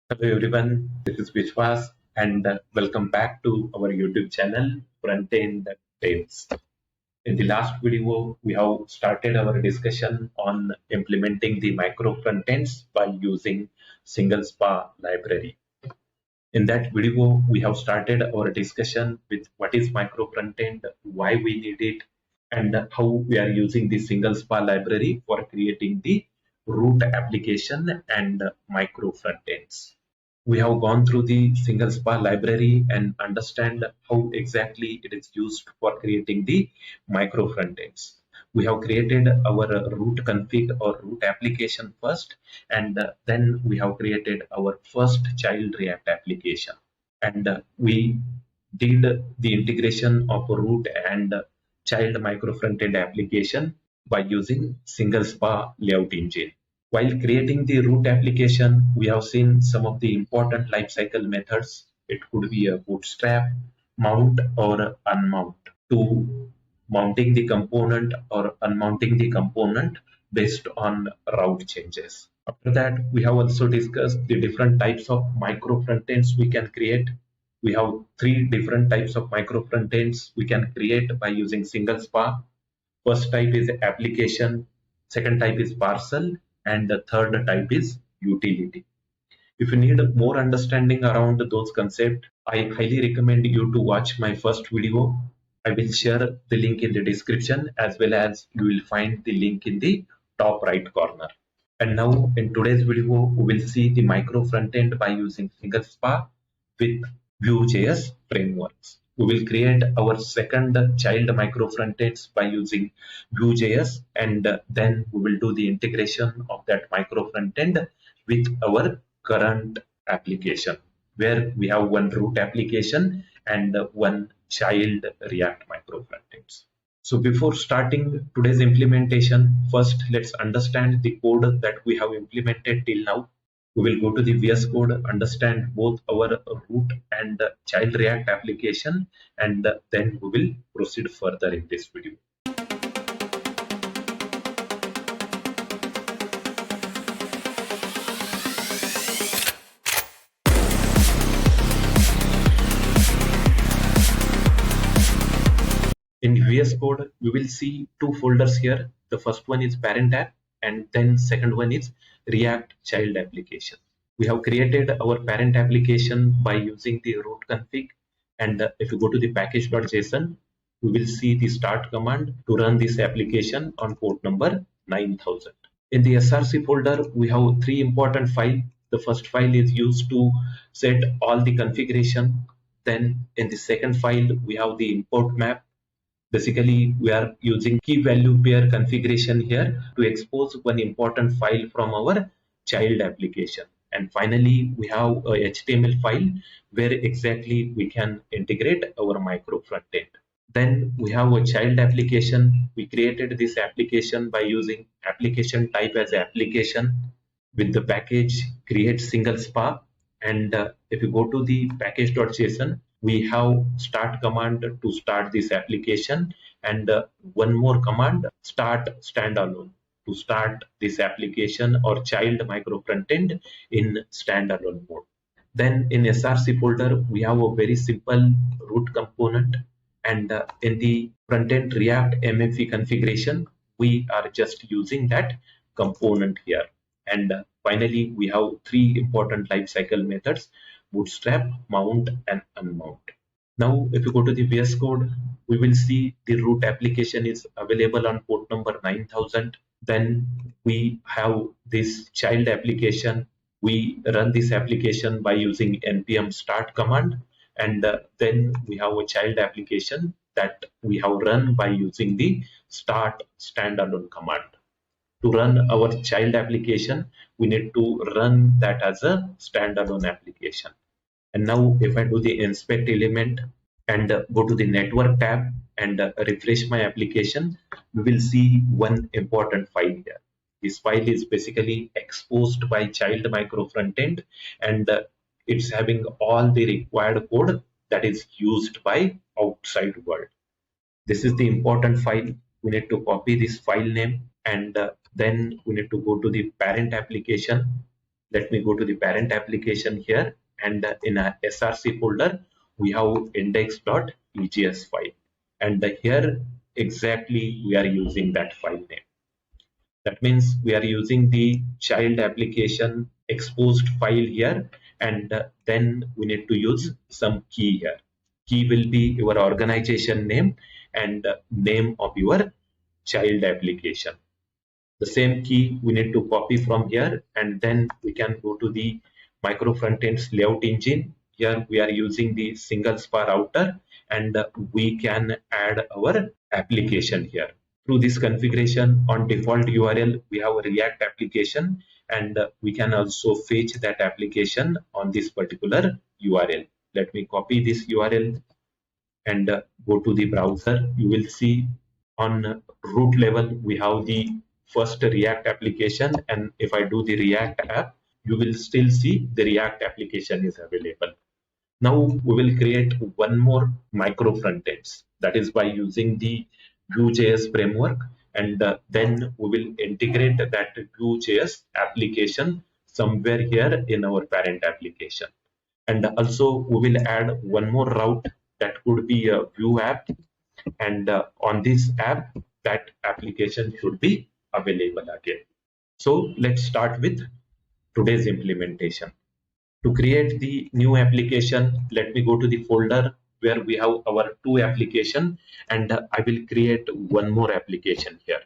Hello everyone, this is Vishwas and welcome back to our YouTube channel Frontend Tales. In the last video, we have started our discussion on implementing the micro frontends by using single spa library. In that video, we have started our discussion with what is micro frontend, why we need it, and how we are using the single spa library for creating the root application and micro frontends. We have gone through the single spa library and understand how exactly it is used for creating the micro frontends. We have created our root config or root application first, and then we have created our first child React application. And we did the integration of root and child micro frontend application by using single spa layout engine. While creating the root application, we have seen some of the important lifecycle methods. It could be a bootstrap, mount, or unmount. To mounting the component or unmounting the component based on route changes. After that, we have also discussed the different types of micro frontends we can create. We have three different types of micro frontends we can create by using single spa. First type is application, second type is parcel, and the third type is utility. If you need more understanding around those concepts, I highly recommend you to watch my first video. I will share the link in the description as well as you will find the link in the top right corner. And now in today's video, we will see the micro frontend by using single spa with Vue JS frameworks. We will create our second child micro frontends by using Vue JS, and then we will do the integration of that micro frontend with our current application where we have one root application and one child React micro frontends. So before starting today's implementation, first let's understand the code that we have implemented till now. We will go to the VS Code, understand both our root and child React application, and then we will proceed further in this video. In VS Code, we will see two folders here. The first one is parent app, and then second one is React child application. We have created our parent application by using the root config, and if you go to the package.json, we will see the start command to run this application on port number 9000. In the src folder, we have three important files. The first file is used to set all the configuration. Then in the second file, we have the import map. Basically, we are using key value pair configuration here to expose one important file from our child application. And finally, we have a HTML file where exactly we can integrate our micro frontend. Then we have a child application. We created this application by using application type as application with the package create single spa. And if you go to the package.json, we have start command to start this application, and one more command start standalone to start this application or child micro frontend in standalone mode. Then in src folder, we have a very simple root component, and in the frontend React MFE configuration, we are just using that component here. And finally, we have three important lifecycle methods: bootstrap, mount, and unmount. Now, if you go to the VS Code, we will see the root application is available on port number 9000. Then we have this child application. We run this application by using npm start command, and then we have a child application that we have run by using the start standalone command. To run our child application, we need to run that as a standalone application. And now if I do the inspect element and go to the network tab and refresh my application, we will see one important file here. This file is basically exposed by child micro frontend, and it's having all the required code that is used by outside world. This is the important file. We need to copy this file name, and then we need to go to the parent application. Let me go to the parent application here, and in a src folder we have index.egs file, and here exactly we are using that file name. That means we are using the child application exposed file here, and then we need to use some key here. Key will be your organization name and name of your child application. The same key we need to copy from here, and then we can go to the Microfrontends layout engine. Here we are using the single spa router, and we can add our application here. Through this configuration, on default URL we have a React application, and we can also fetch that application on this particular URL. Let me copy this URL and go to the browser. You will see on root level we have the first React application, and if I do the React app, you will still see the React application is available. Now we will create one more micro frontends, that is by using the Vue JS framework, and then we will integrate that Vue JS application somewhere here in our parent application. And also we will add one more route that could be a Vue app, and on this app that application should be available again. So let's start with today's implementation. To create the new application, let me go to the folder where we have our two application, and I will create one more application here.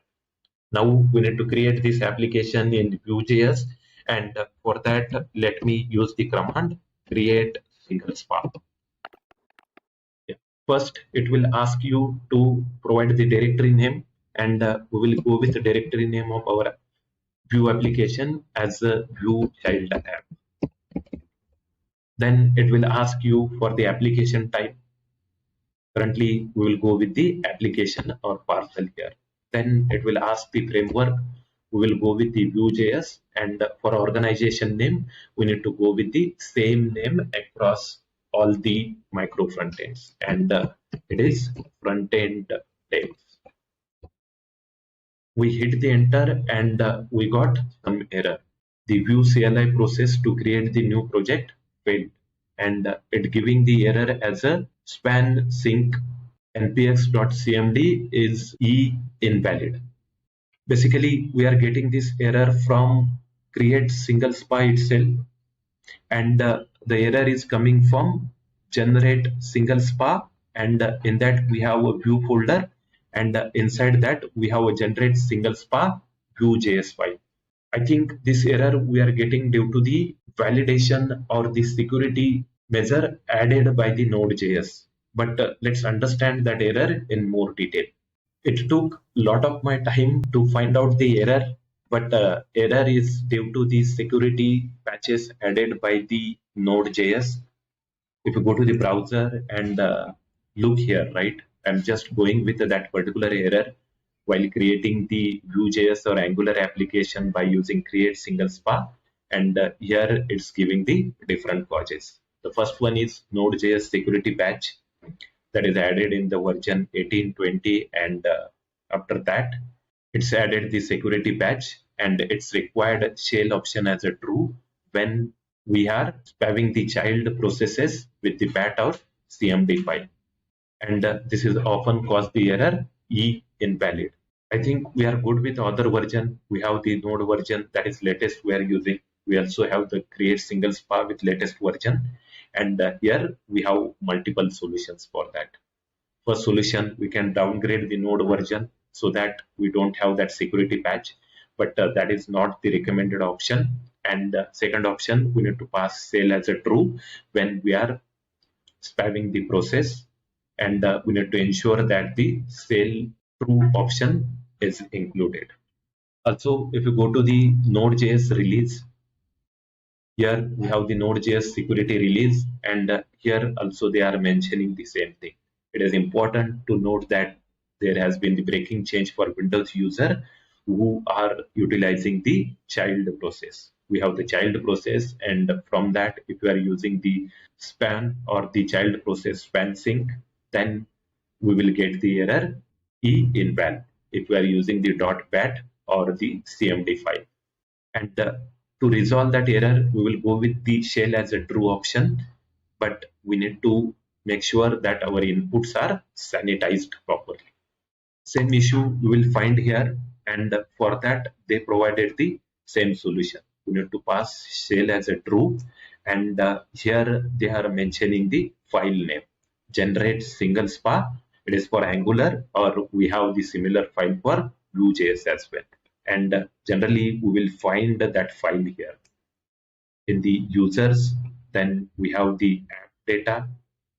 Now we need to create this application in Vue.js, and for that let me use the command create single spark. Yeah. First it will ask you to provide the directory name, and we will go with the directory name of our Vue application as a Vue child app. Then it will ask you for the application type. Currently we will go with the application or parcel here. Then it will ask the framework. We will go with the Vue.js, and for organization name we need to go with the same name across all the micro frontends, and it is front-end devs. We hit the enter, and we got some error. The Vue CLI process to create the new project failed, and it giving the error as a span sync npx.cmd is invalid. Basically we are getting this error from create single spa itself, and the error is coming from generate single spa, and in that we have a Vue folder, and inside that we have a generate single spa Vue.js file. I think this error we are getting due to the validation or the security measure added by the Node.js. But let's understand that error in more detail. It took a lot of my time to find out the error, but error is due to the security patches added by the Node.js. If you go to the browser and look here, right, I'm just going with that particular error while creating the Vue.js or Angular application by using create single spa, and here it's giving the different causes. The first one is Node.js security patch that is added in the version 18.20, and after that it's added the security patch, and it's required shell option as a true when we are spamming the child processes with the pat or cmd file, and this is often cause the error invalid. I think we are good with other version. We have the node version that is latest we are using. We also have the create single spa with latest version, and here we have multiple solutions for that. First solution, we can downgrade the node version so that we don't have that security patch, but that is not the recommended option. And second option, we need to pass cell as a true when we are spamming the process, and we need to ensure that the cell true option is included. Also, if you go to the Node.js release, here we have the Node.js security release, and here also they are mentioning the same thing. It is important to note that there has been the breaking change for Windows user who are utilizing the child process. We have the child process, and from that, if you are using the span or the child process span sync, then we will get the error inval if we are using the .bat or the cmd file. And To resolve that error, we will go with the shell as a true option, but we need to make sure that our inputs are sanitized properly. Same issue we will find here, and for that they provided the same solution. We need to pass shell as a true, and here they are mentioning the file name. Generate single spa, it is for Angular, or we have the similar file for Vue JS as well. And generally we will find that file here in the users. Then we have the app data,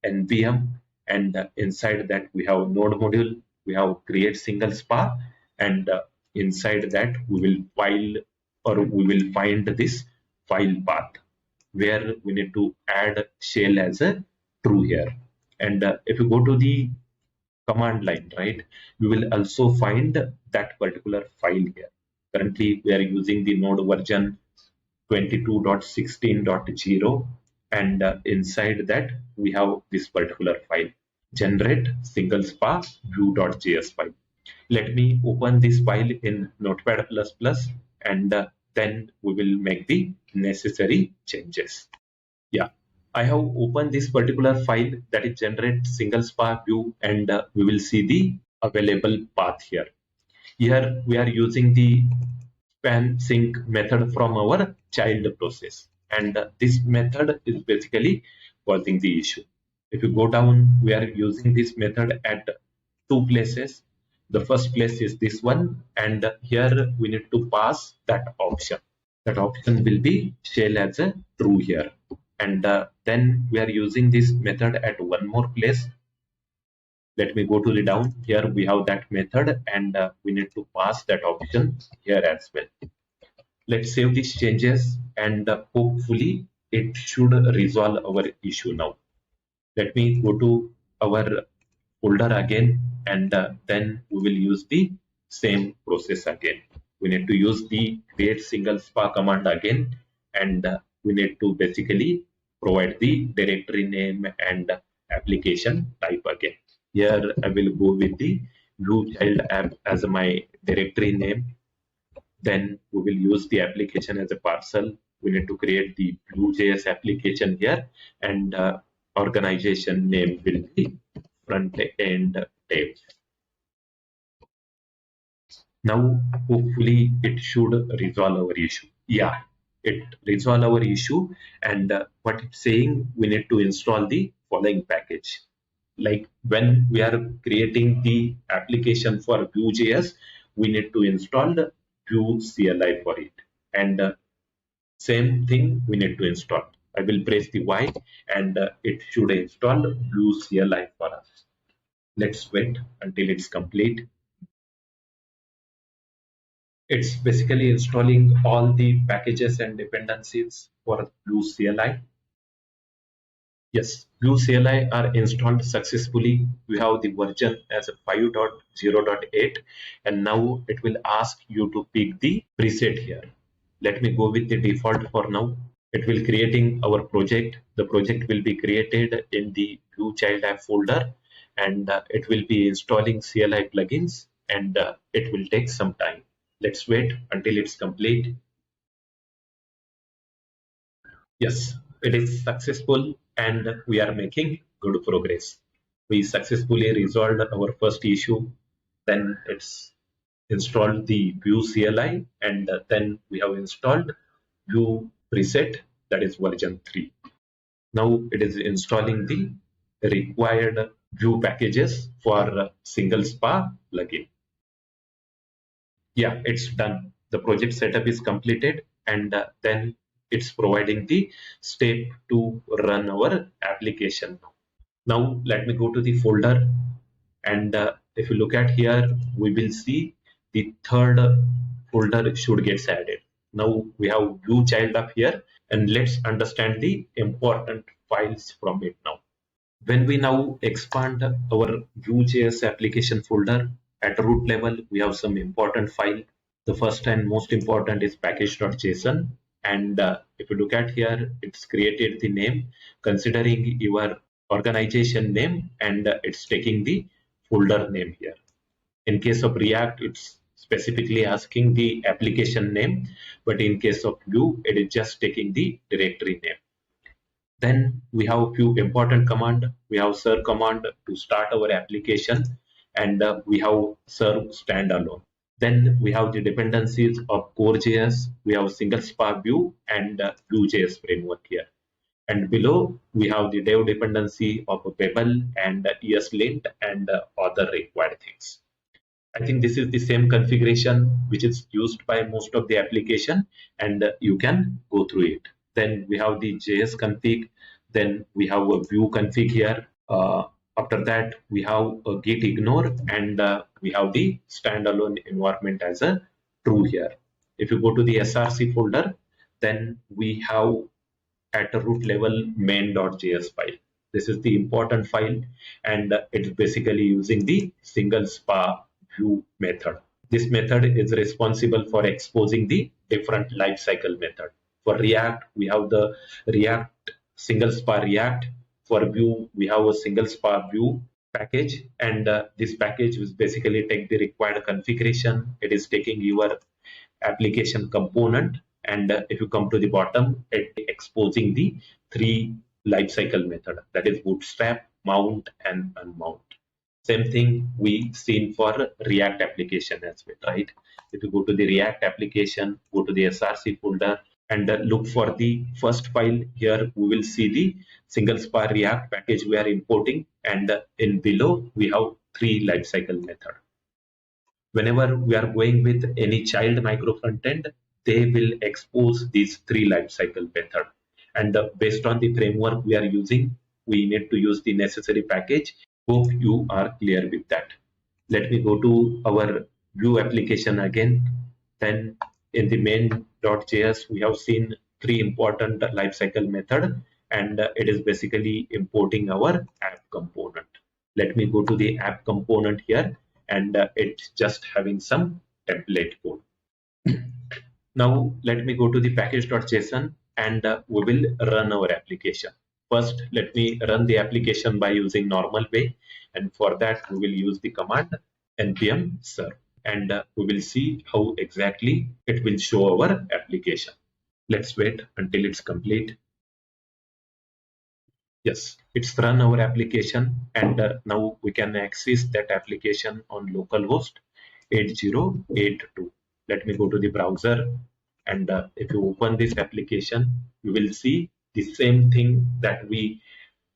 npm, and inside that we have node module, we have create single spa, and inside that we will file, or we will find this file path where we need to add shell as a true here. And if you go to the command line, right, we will also find that particular file here. Currently we are using the node version 22.16.0, and inside that we have this particular file, generate single spa vue.js file. Let me open this file in Notepad++, and then we will make the necessary changes. Yeah, I have opened this particular file, that is generate single spa view, and we will see the available path here. Here we are using the span sync method from our child process, and this method is basically causing the issue. If you go down, we are using this method at two places. The first place is this one, and here we need to pass that option. That option will be shell as a true here, and then we are using this method at one more place. Let me go to the down. Here we have that method, and we need to pass that option here as well. Let's save these changes, and hopefully it should resolve our issue now. Let me go to our folder again, and then we will use the same process again. We need to use the create single spa command again, and we need to basically provide the directory name and application type again. Here I will go with the Vue child app as my directory name. Then we will use the application as a parcel. We need to create the Vue.js application here, and organization name will be Frontend tab. Now hopefully it should resolve our issue. Yeah, it resolve our issue, and what it's saying, we need to install the following package. Like when we are creating the application for Vue.js, we need to install the Vue CLI for it, and same thing we need to install. I will press the Y, and it should install Vue CLI for us. Let's wait until it's complete. It's basically installing all the packages and dependencies for Vue CLI. Yes, Vue CLI are installed successfully. We have the version as a 5.0.8, and now it will ask you to pick the preset here. Let me go with the default for now. It will creating our project. The project will be created in the Vue child app folder, and it will be installing CLI plugins, and it will take some time. Let's wait until it's complete. Yes, it is successful, and we are making good progress. We successfully resolved our first issue. Then it's installed the Vue CLI, and then we have installed Vue preset, that is version 3. Now it is installing the required Vue packages for single spa plugin. Yeah, it's done. The project setup is completed, and then it's providing the step to run our application. Now let me go to the folder, and if you look at here, we will see the third folder should get added. Now we have Vue child up here, and let's understand the important files from it now. When we now expand our Vue.js application folder, at root level we have some important file. The first and most important is package.json, and if you look at here, it's created the name considering your organization name, and it's taking the folder name here. In case of React, it's specifically asking the application name, but in case of Vue, it is just taking the directory name. Then we have a few important command. We have serve command to start our application, and we have serve standalone. Then we have the dependencies of core.js. We have single spark Vue and Vue JS framework here. And below we have the dev dependency of Pebble and ESLint and other required things. I think this is the same configuration which is used by most of the application, and you can go through it. Then we have the JS config. Then we have a Vue config here. After that, we have a git ignore, and we have the standalone environment as a true here. If you go to the src folder, then we have at a root level main.js file. This is the important file, and it's basically using the single spa Vue method. This method is responsible for exposing the different lifecycle method. For React, we have the React single spa React. For Vue, we have a single spa Vue package, and this package will basically take the required configuration. It is taking your application component, and if you come to the bottom, it exposing the three lifecycle method, that is bootstrap, mount, and unmount. Same thing we seen for React application as well, right? If you go to the React application, go to the src folder and look for the first file. Here we will see the single spa React package we are importing, and in below we have three lifecycle method. Whenever we are going with any child micro frontend, they will expose these three lifecycle method. And based on the framework we are using, we need to use the necessary package. Hope you are clear with that. Let me go to our Vue application again. Then in the main.js, we have seen three important lifecycle method, and it is basically importing our app component. Let me go to the app component here, and it's just having some template code. Now let me go to the package.json, and we will run our application. First, let me run the application by using normal way, and for that we will use the command npm serve, and we will see how exactly it will show our application. Let's wait until it's complete. Yes, it's run our application, and now we can access that application on localhost 8082. Let me go to the browser, and if you open this application, you will see the same thing that we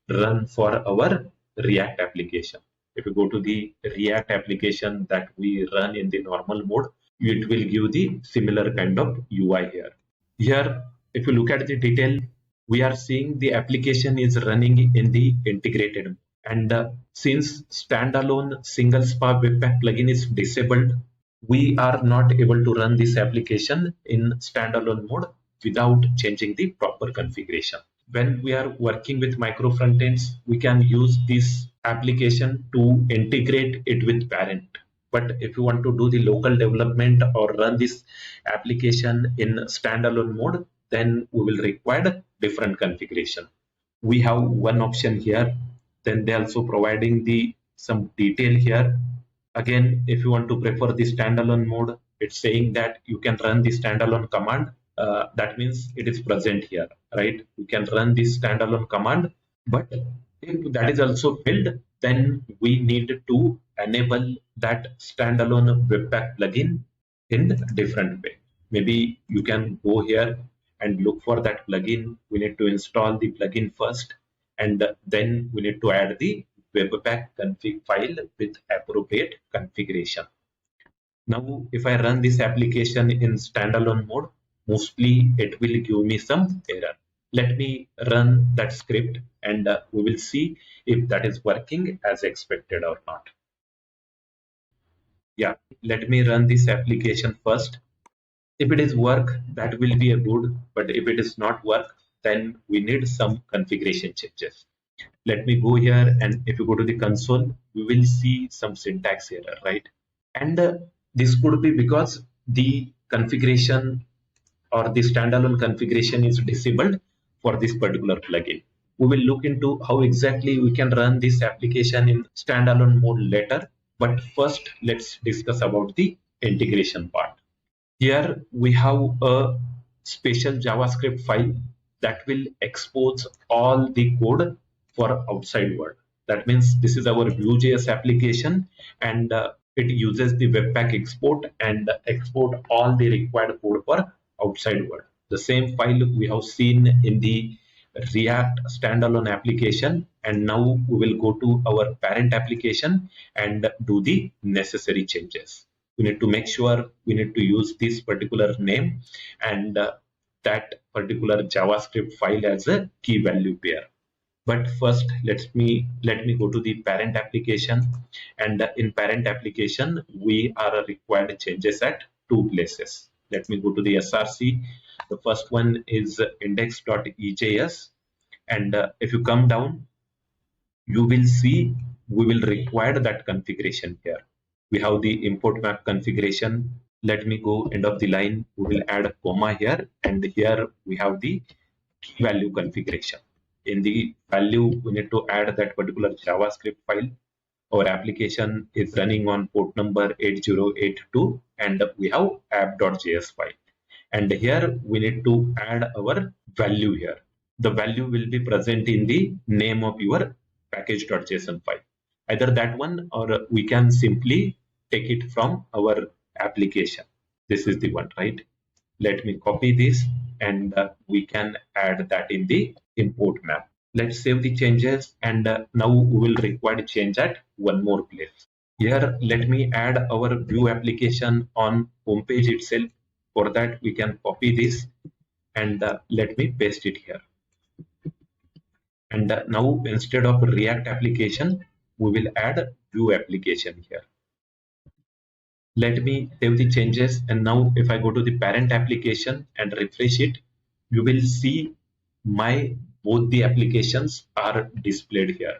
run for our React application. If you go to the React application that we run in the normal mode, it will give the similar kind of UI here. Here, if you look at the detail, we are seeing the application is running in the integrated mode. And since standalone single spa webpack plugin is disabled, we are not able to run this application in standalone mode without changing the proper configuration. When we are working with micro frontends, we can use this application to integrate it with parent. But if you want to do the local development or run this application in standalone mode, then we will require different configuration. We have one option here. Then they also providing the some detail here. Again, if you want to prefer the standalone mode, it's saying that you can run the standalone command. That means it is present here, right? You can run this standalone command, but if that is also filled, then we need to enable that standalone webpack plugin in different way. Maybe you can go here and look for that plugin. We need to install the plugin first, and then we need to add the webpack config file with appropriate configuration. Now, if I run this application in standalone mode, mostly it will give me some error. Let me run that script, and we will see if that is working as expected or not. Yeah, let me run this application first. If it is work, that will be a good, but if it is not work, then we need some configuration changes. Let me go here, and if you go to the console, we will see some syntax error, right? And this could be because the configuration or the standalone configuration is disabled for this particular plugin. We will look into how exactly we can run this application in standalone mode later. But first, let's discuss about the integration part. Here we have a special JavaScript file that will expose all the code for outside world. That means this is our Vue.js application, and it uses the Webpack export and export all the required code for outside world. The same file we have seen in the React standalone application, and now we will go to our parent application and do the necessary changes. We need to make sure we need to use this particular name and that particular JavaScript file as a key value pair. But first, let me go to the parent application, and in parent application we are required changes at two places. Let me go to the SRC. The first one is index.ejs, and if you come down, you will see we will require that configuration here. We have the import map configuration. Let me go end of the line. We will add a comma here, and here we have the key value configuration. In the value, we need to add that particular JavaScript file. Our application is running on port number 8082, and we have app.js file. And here we need to add our value here. The value will be present in the name of your package.json file. Either that one, or we can simply take it from our application. This is the one, right? Let me copy this, and we can add that in the import map. Let's save the changes, and now we will require to change at one more place. Here, let me add our Vue application on homepage itself. For that, we can copy this, and let me paste it here. And now instead of React application, we will add Vue application here. Let me save the changes, and now if I go to the parent application and refresh it, you will see both the applications are displayed here.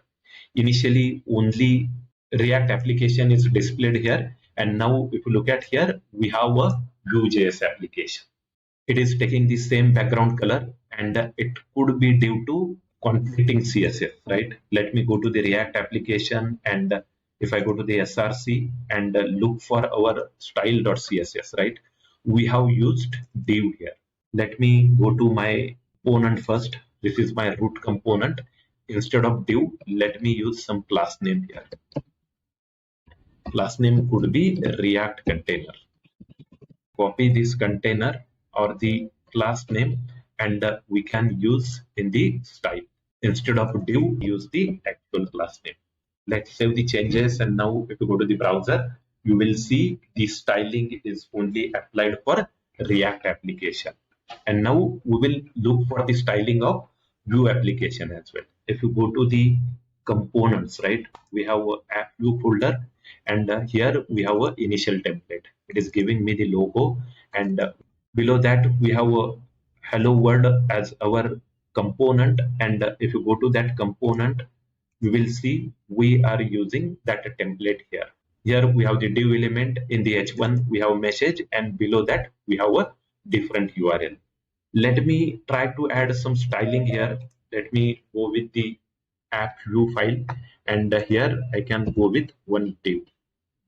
Initially only React application is displayed here, and now if you look at here, we have a Vue.js application. It is taking the same background color, and it could be due to conflicting CSS, right? Let me go to the React application, and if I go to the SRC and look for our style.css, right? We have used div here. Let me go to my component first. This is my root component. Instead of div, let me use some class name here. Class name could be React container. Copy this container or the class name, and we can use in the style. Instead of div, use the actual class name. Let's save the changes, and now if you go to the browser, you will see the styling is only applied for React application. And now we will look for the styling of Vue application as well. If you go to the components, right, we have a app Vue folder, and here we have a initial template. It is giving me the logo, and below that we have a hello world as our component. And if you go to that component, you will see we are using that template here. Here we have the div element. In the h1 we have message, and below that we have a different URL. Let me try to add some styling here. Let me go with the app view file, and here I can go with one div.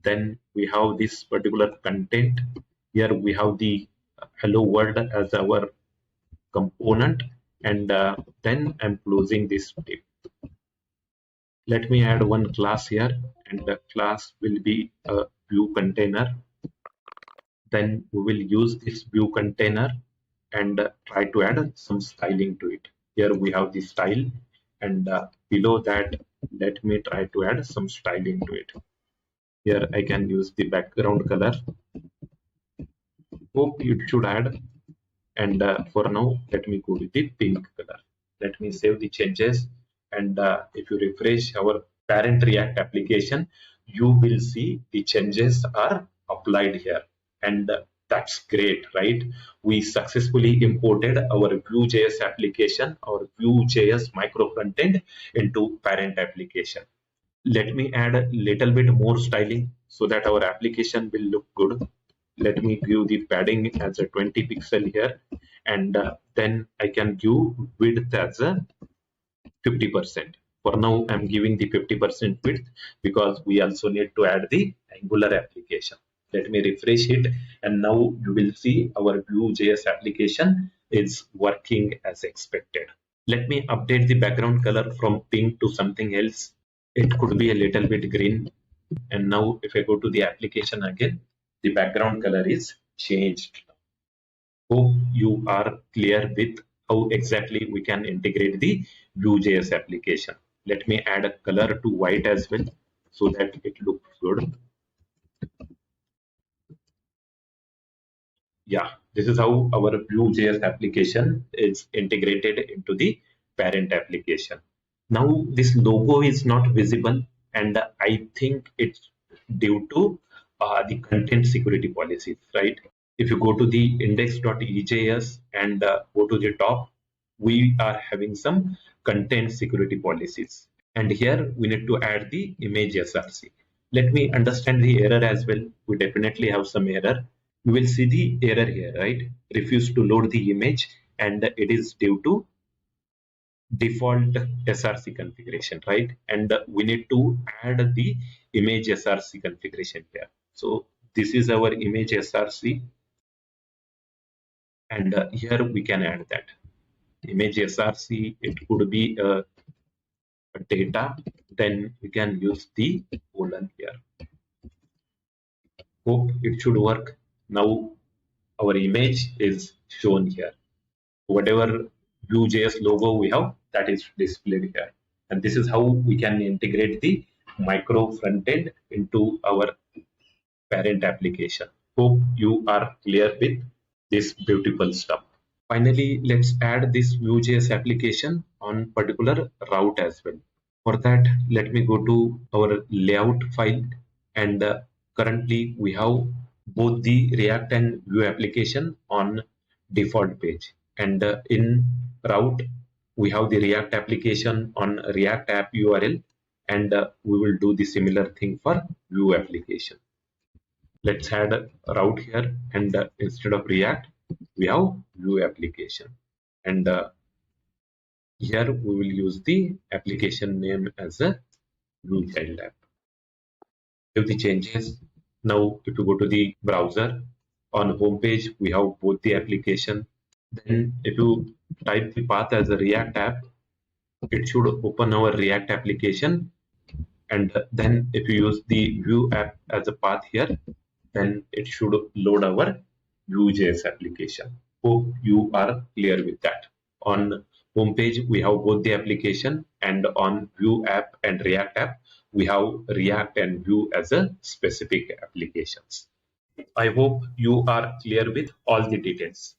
Then we have this particular content. Here we have the hello world as our component, and then I'm closing this div. Let me add one class here, and the class will be a Vue container. Then we will use this Vue container and try to add some styling to it. Here we have the style, and below that, let me try to add some styling to it. Here I can use the background color. Hope it should add. And for now, let me go with the pink color. Let me save the changes. And if you refresh our parent React application, you will see the changes are applied here. And that's great, right? We successfully imported our Vue.js application, or Vue.js microfrontend, into parent application. Let me add a little bit more styling so that our application will look good. Let me give the padding as a 20 pixel here, and then I can give width as a 50%. For now, I'm giving the 50% width because we also need to add the Angular application. Let me refresh it, and now you will see our Vue JS application is working as expected. Let me update the background color from pink to something else. It could be a little bit green. And now if I go to the application again, the background color is changed. Hope you are clear with how exactly we can integrate the Vue.js application. Let me add a color to white as well so that it looks good. Yeah, this is how our Vue.js application is integrated into the parent application. Now this logo is not visible, and I think it's due to the content security policies, right? If you go to the index.ejs and go to the top, we are having some content security policies. And here we need to add the image SRC. Let me understand the error as well. We definitely have some error. You will see the error here, right? Refuse to load the image, and it is due to default SRC configuration, right? And we need to add the image SRC configuration here. So this is our image SRC, and here we can add that image SRC. It could be a data, then we can use the colon here. Hope it should work. Now our image is shown here. Whatever Vue.js logo we have, that is displayed here. And this is how we can integrate the micro frontend into our parent application. Hope you are clear with this beautiful stuff. Finally, let's add this Vue.js application on particular route as well. For that, let me go to our layout file, and currently we have both the React and Vue application on default page, and in route we have the React application on React app URL, and we will do the similar thing for Vue application. Let's add a route here, and instead of React we have Vue application, and here we will use the application name as a Vue child app. If the changes, now if you go to the browser, on home page we have both the application. Then if you type the path as a React app, it should open our React application, and then if you use the Vue app as a path here, then it should load our Vue.js application. Hope you are clear with that. On home page we have both the application, and on Vue app and React app we have React and Vue as a specific applications. I hope you are clear with all the details.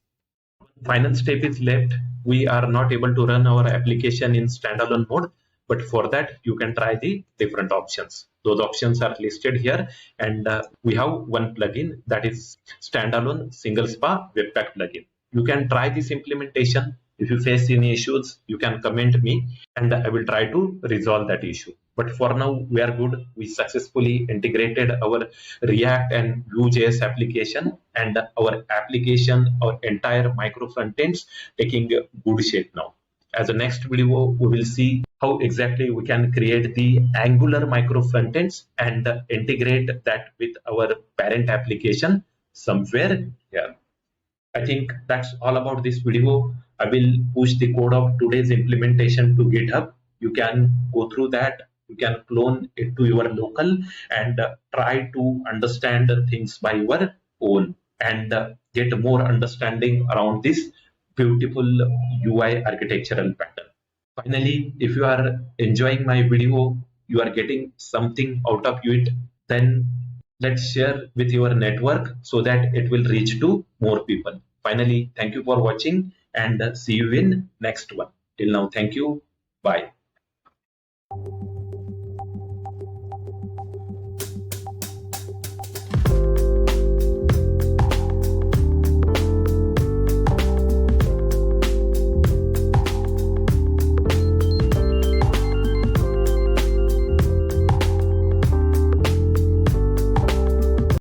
Final step is left. We are not able to run our application in standalone mode, but for that you can try the different options. Those options are listed here, and we have one plugin, that is standalone single spa webpack plugin. You can try this implementation. If you face any issues, you can comment me, and I will try to resolve that issue. But for now, we are good. We successfully integrated our React and Vue.js application, and our application, our entire micro frontends taking a good shape now. As the next video, we will see how exactly we can create the Angular micro frontends and integrate that with our parent application somewhere here. I think that's all about this video. I will push the code of today's implementation to GitHub. You can go through that. You can clone it to your local and try to understand things by your own, and get more understanding around this beautiful UI architectural pattern. Finally, if you are enjoying my video, you are getting something out of it, then let's share with your network so that it will reach to more people. Finally, thank you for watching, and see you in next one. Till now, thank you. Bye.